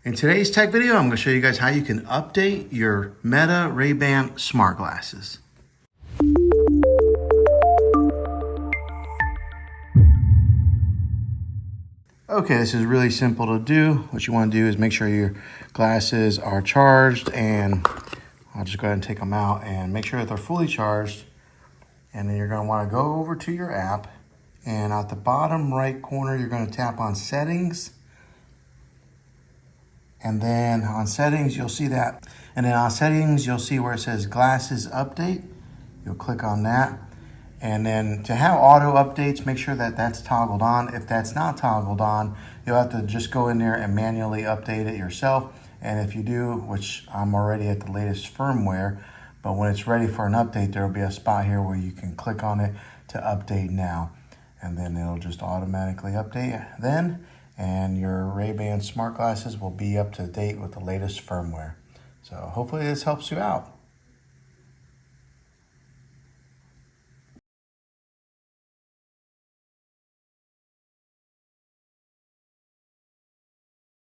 In today's tech video, I'm going to show you guys how you can update your Meta Ray-Ban smart glasses. Okay, this is really simple to do. What you want to do is make sure your glasses are charged, and I'll just go ahead and take them out and make sure that they're fully charged. And then you're going to want to go over to your app, and at the bottom right corner, you're going to tap on Settings. And then on Settings, you'll see that. And then on Settings, you'll see where it says Glasses Update. You'll click on that. And then to have auto updates, make sure that that's toggled on. If that's not toggled on, you'll have to just go in there and manually update it yourself. And if you do, which I'm already at the latest firmware, but when it's ready for an update, there'll be a spot here where you can click on it to update now. And then it'll just automatically update then, and your Ray-Ban smart glasses will be up to date with the latest firmware. So hopefully this helps you out.